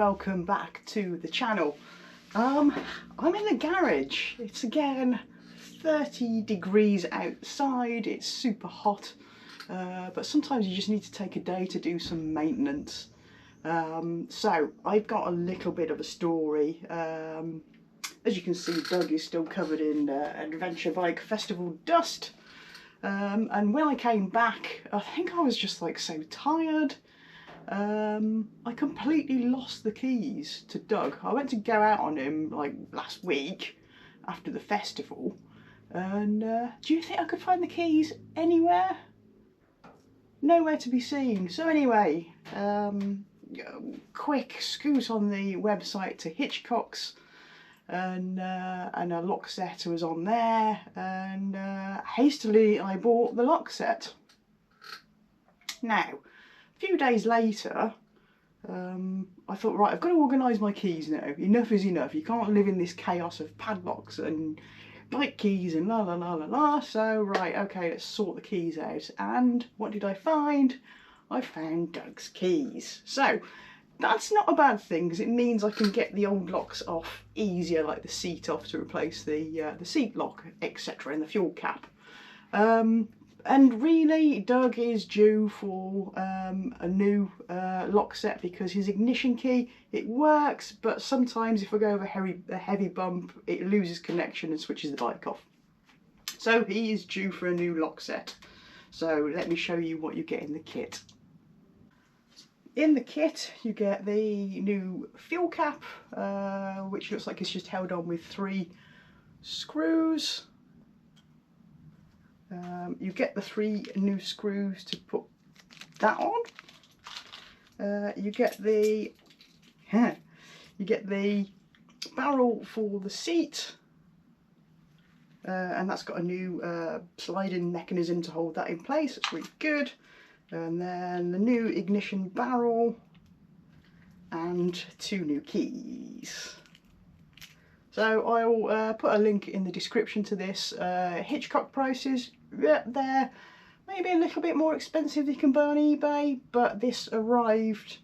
welcome back to the channel. I'm in the garage. It's again 30 degrees outside, it's super hot, but sometimes you just need to take a day to do some maintenance. So I've got a little bit of a story. As you can see, Doug is still covered in Adventure Bike Festival dust. And when I came back, I think I was just like so tired. I completely lost the keys to Doug. I went to go out on him like last week after the festival, and do you think I could find the keys anywhere? Nowhere to be seen. So anyway, quick scoot on the website to Hitchcock's, and a Lockset was on there, and hastily I bought the Lockset. Now, a few days later, I thought, right, I've got to organise my keys now. Enough is enough. You can't live in this chaos of padlocks and bike keys and la la la la la. So, right, okay, let's sort the keys out. And what did I find? I found Doug's keys. So, that's not a bad thing, because it means I can get the old locks off easier, like the seat off to replace the seat lock, etc., and the fuel cap. And really, Doug is due for a new lock set, because his ignition key, it works, but sometimes if I go over a heavy bump, it loses connection and switches the bike off. So he is due for a new lock set. So let me show you what you get in the kit. In the kit, you get the new fuel cap, which looks like it's just held on with 3 screws. You get the 3 new screws to put that on. You get the barrel for the seat, and that's got a new sliding mechanism to hold that in place. That's really good. And then the new ignition barrel and 2 new keys. So I'll put a link in the description to this. Hitchcock prices, they're maybe a little bit more expensive than you can buy on eBay, but this arrived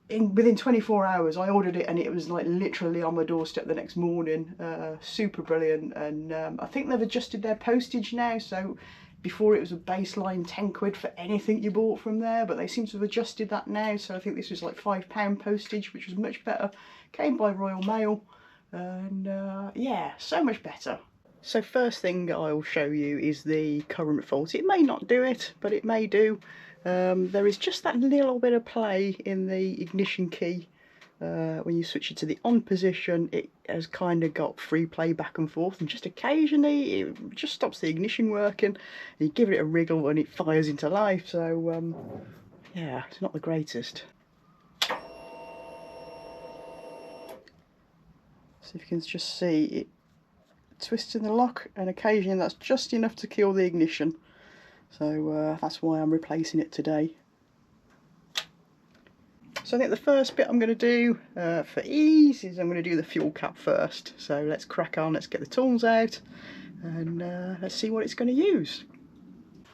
within 24 hours. I ordered it and it was like literally on my doorstep the next morning. Super brilliant, and I think they've adjusted their postage now, so before it was a baseline 10 quid for anything you bought from there, but they seem to have adjusted that now, so I think this was like £5 postage, which was much better. Came by Royal Mail, and yeah, so much better. So first thing I'll show you is the current fault. It may not do it, but it may do. There is just that little bit of play in the ignition key. When you switch it to the on position, it has kind of got free play back and forth, and just occasionally it just stops the ignition working, and you give it a wriggle and it fires into life. So yeah, it's not the greatest. So if you can just see it twisting the lock, and occasionally that's just enough to kill the ignition. So that's why I'm replacing it today. So I think the first bit I'm going to do for ease is I'm going to do the fuel cap first. So let's crack on, let's get the tools out, and let's see what it's going to use.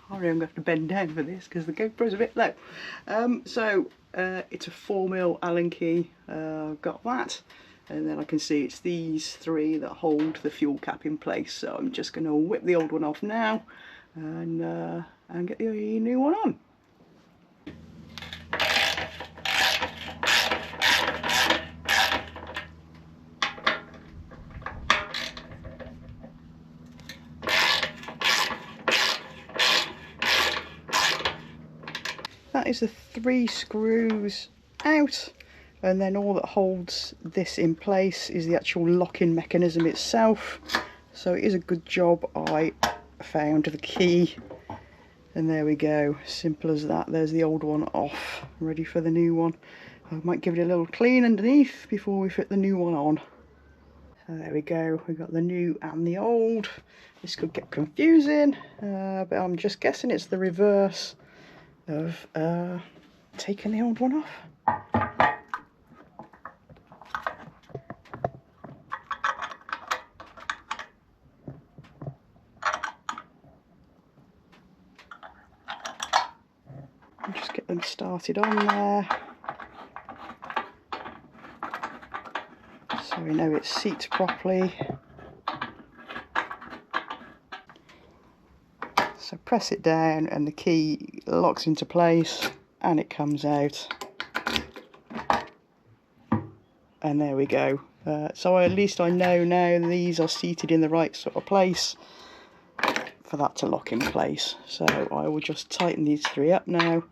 I'm going to have to bend down for this because the GoPro's a bit low. It's a 4mm Allen key, got that, and then I can see it's these 3 that hold the fuel cap in place. So I'm just going to whip the old one off now and get the new one on. That is the 3 screws out, and then all that holds this in place is the actual locking mechanism itself. So it is a good job I found the key, and there we go, simple as that. There's the old one off, ready for the new one. I might give it a little clean underneath before we fit the new one on. So there we go, we've got the new and the old. This could get confusing, but I'm just guessing it's the reverse of taking the old one off. Just get them started on there. so we know it seats properly. So press it down and the key locks into place and it comes out. And there we go. So at least I know now these are seated in the right sort of place for that to lock in place. So I will just tighten these three up now,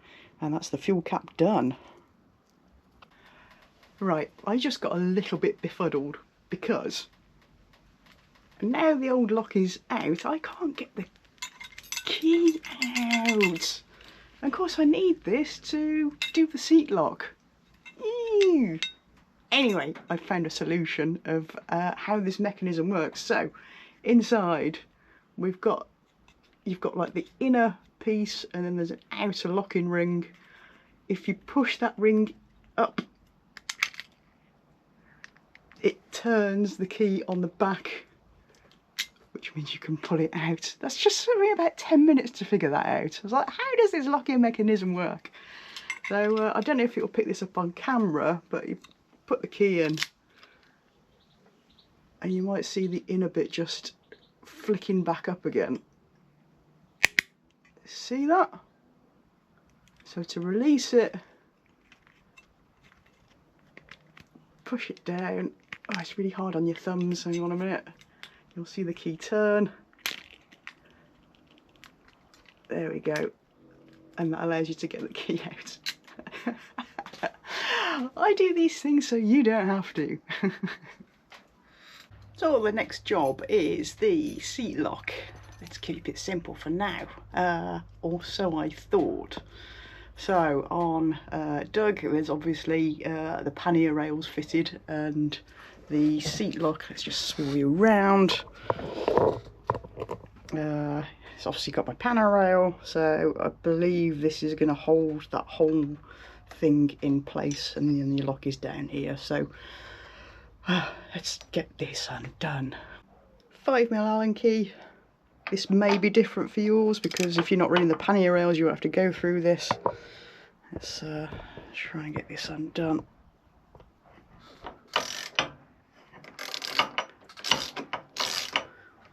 and that's the fuel cap done. Right, I just got a little bit befuddled because now the old lock is out, I can't get the key out. And of course I need this to do the seat lock. Ew. Anyway, I found a solution of how this mechanism works. So inside you've got like the inner piece and then there's an outer locking ring. If you push that ring up, it turns the key on the back, which means you can pull it out. That's just took me about 10 minutes to figure that out. I was like, how does this locking mechanism work? So I don't know if it will pick this up on camera, but you put the key in and you might see the inner bit just flicking back up again. See that? So to release it, push it down. Oh, it's really hard on your thumbs. Hang on a minute. You'll see the key turn. There we go. And that allows you to get the key out. I do these things so you don't have to. So the next job is the seat lock. Let's keep it simple for now, or so I thought. So on Doug, there's obviously the pannier rails fitted and the seat lock. Let's just swirl you around. It's obviously got my pannier rail, so I believe this is going to hold that whole thing in place, and then the lock is down here. So let's get this undone. 5mm Allen key. This may be different for yours because if you're not running the pannier rails, you have to go through this. Let's try and get this undone.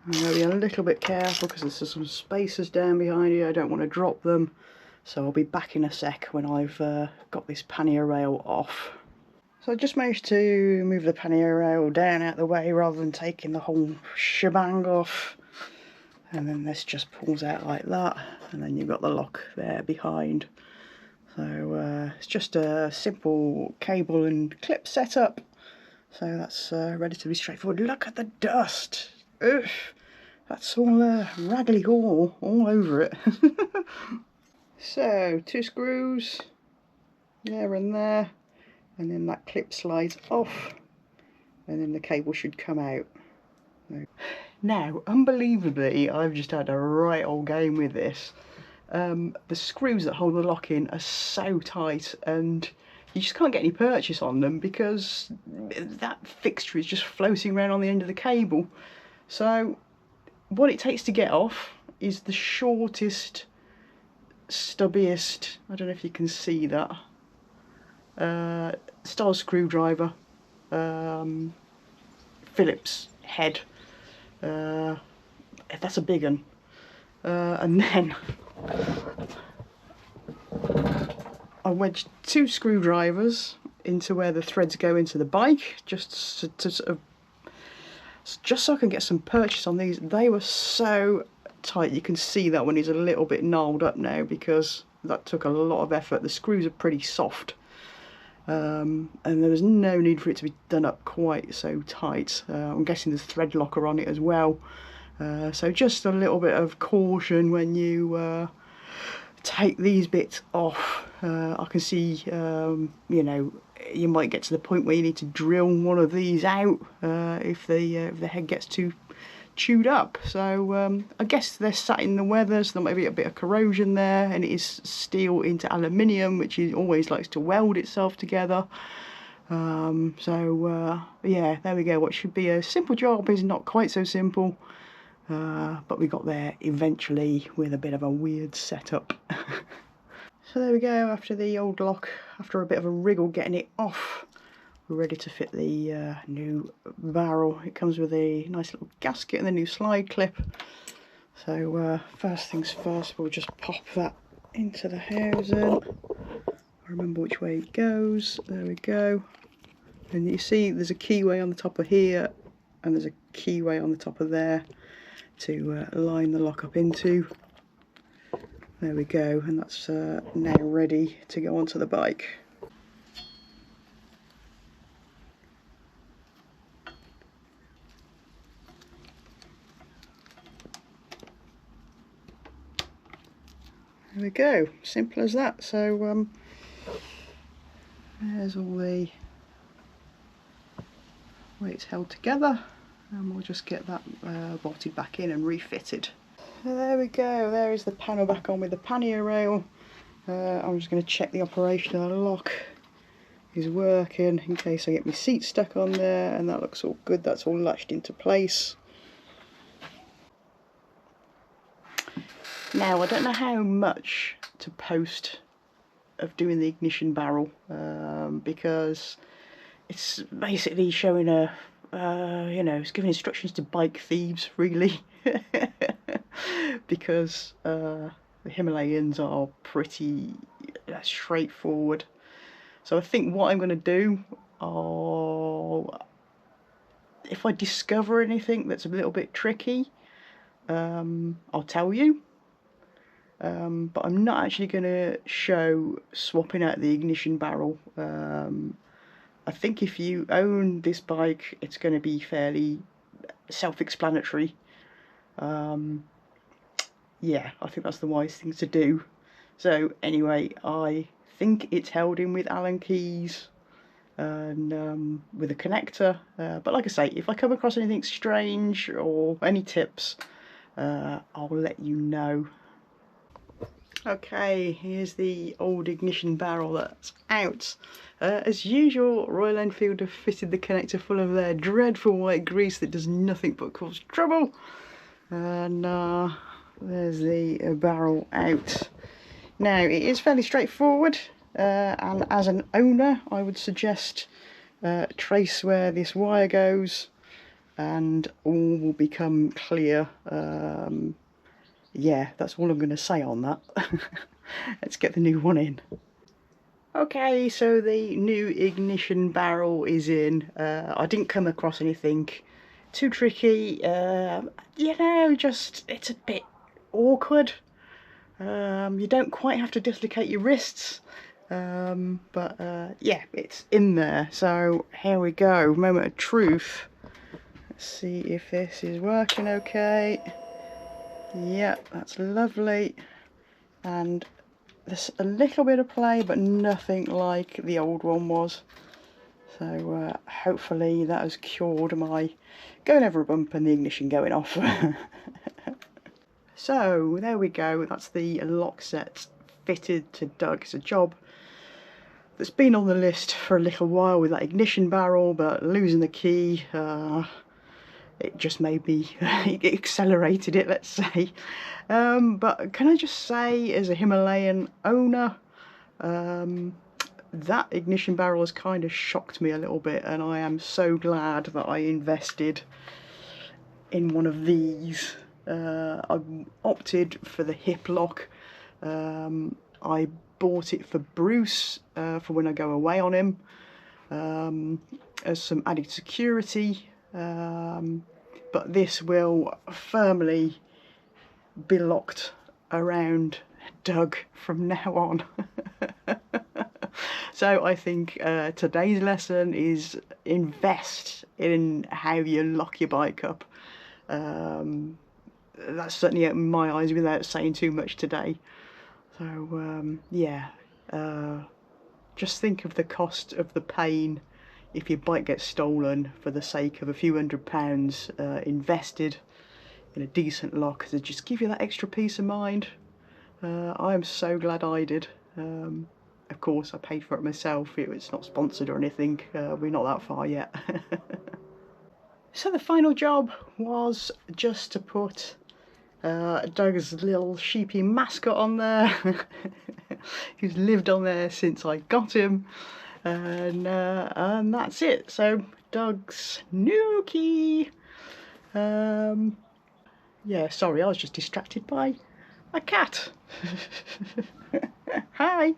I'm going to be a little bit careful because there's some spacers down behind here. I don't want to drop them. So I'll be back in a sec when I've got this pannier rail off. So I just managed to move the pannier rail down out the way rather than taking the whole shebang off. And then this just pulls out like that, and then you've got the lock there behind. So it's just a simple cable and clip setup. So that's relatively straightforward. Look at the dust. Ugh, that's all raggedy all over it. So 2 screws there and there, and then that clip slides off, and then the cable should come out. Now, unbelievably, I've just had a right old game with this. The screws that hold the lock in are so tight, and you just can't get any purchase on them because that fixture is just floating around on the end of the cable. So what it takes to get off is the shortest, stubbiest, I don't know if you can see that, style screwdriver, Phillips head. That's a big one, and then I wedged 2 screwdrivers into where the threads go into the bike, just so I can get some purchase on these. They were so tight. You can see that one is a little bit gnarled up now because that took a lot of effort. The screws are pretty soft. And there was no need for it to be done up quite so tight. I'm guessing there's thread locker on it as well, so just a little bit of caution when you take these bits off. I can see you know, you might get to the point where you need to drill one of these out if the head gets too chewed up. So I guess they're sat in the weather, so there might be a bit of corrosion there, and it is steel into aluminium, which always likes to weld itself together. Yeah, there we go. What should be a simple job is not quite so simple, but we got there eventually with a bit of a weird setup. So there we go. After the old lock, after a bit of a wriggle getting it off, we're ready to fit the new barrel. It comes with a nice little gasket and the new slide clip. So first things first, we'll just pop that into the housing. Remember which way it goes. There we go. And you see there's a keyway on the top of here and there's a keyway on the top of there to line the lock up into. There we go, and that's now ready to go onto the bike. There we go, simple as that. So there's all the way it's held together, and we'll just get that bolted back in and refitted. So there we go, there is the panel back on with the pannier rail. I'm just going to check the operation of the lock is working in case I get my seat stuck on there, and that looks all good, that's all latched into place. Now I don't know how much to post of doing the ignition barrel because it's basically showing a you know, it's giving instructions to bike thieves really because the Himalayans are pretty straightforward. So I think what I'm going to do, if I discover anything that's a little bit tricky, I'll tell you. But I'm not actually going to show swapping out the ignition barrel. I think if you own this bike, it's going to be fairly self-explanatory. Yeah, I think that's the wise thing to do. So anyway, I think it's held in with Allen keys and with a connector. But like I say, if I come across anything strange or any tips, I'll let you know. Okay, here's the old ignition barrel that's out. As usual, Royal Enfield have fitted the connector full of their dreadful white grease that does nothing but cause trouble. And there's the barrel out. Now, it is fairly straightforward, and as an owner, I would suggest trace where this wire goes and all will become clear. Yeah, that's all I'm going to say on that. Let's get the new one in. Okay, so the new ignition barrel is in. I didn't come across anything too tricky. You know, just it's a bit awkward. You don't quite have to dislocate your wrists, but yeah, it's in there. So here we go, moment of truth. Let's see if this is working okay. Yep, that's lovely, and there's a little bit of play but nothing like the old one was, so hopefully that has cured my going over a bump and the ignition going off. So there we go, that's the Lockset fitted to Doug. It's a job that's been on the list for a little while with that ignition barrel, but losing the key, it just made me, it accelerated it, let's say. But can I just say, as a Himalayan owner, that ignition barrel has kind of shocked me a little bit, and I am so glad that I invested in one of these. I opted for the hip lock. I bought it for Bruce for when I go away on him, as some added security. But this will firmly be locked around Doug from now on. So I think today's lesson is invest in how you lock your bike up. That's certainly opened my eyes without saying too much today. So yeah, just think of the cost of the pain if your bike gets stolen for the sake of a few £100 invested in a decent lock to just give you that extra peace of mind. I am so glad I did. Of course I paid for it myself, it's not sponsored or anything, we're not that far yet. So the final job was just to put Doug's little sheepy mascot on there, who's lived on there since I got him. and that's it. So Doug's new key. Yeah, sorry, I was just distracted by a cat. Hi.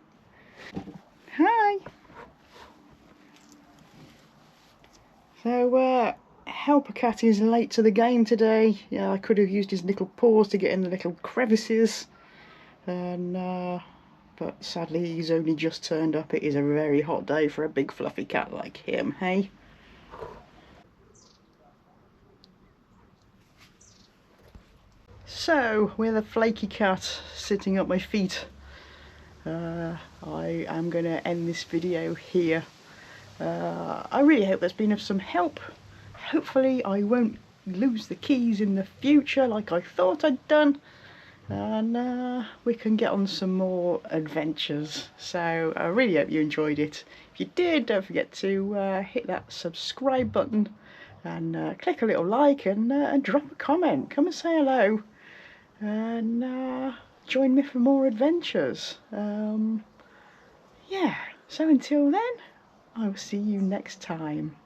Hi. So, Helper Cat is late to the game today. Yeah, I could have used his little paws to get in the little crevices. And, but sadly he's only just turned up. It is a very hot day for a big fluffy cat like him, hey? So, with a flaky cat sitting at my feet, I am going to end this video here. I really hope that's been of some help. Hopefully I won't lose the keys in the future like I thought I'd done, and we can get on some more adventures. So I really hope you enjoyed it. If you did, don't forget to hit that subscribe button and click a little like and drop a comment. Come and say hello and join me for more adventures. Yeah, so until then, I will see you next time.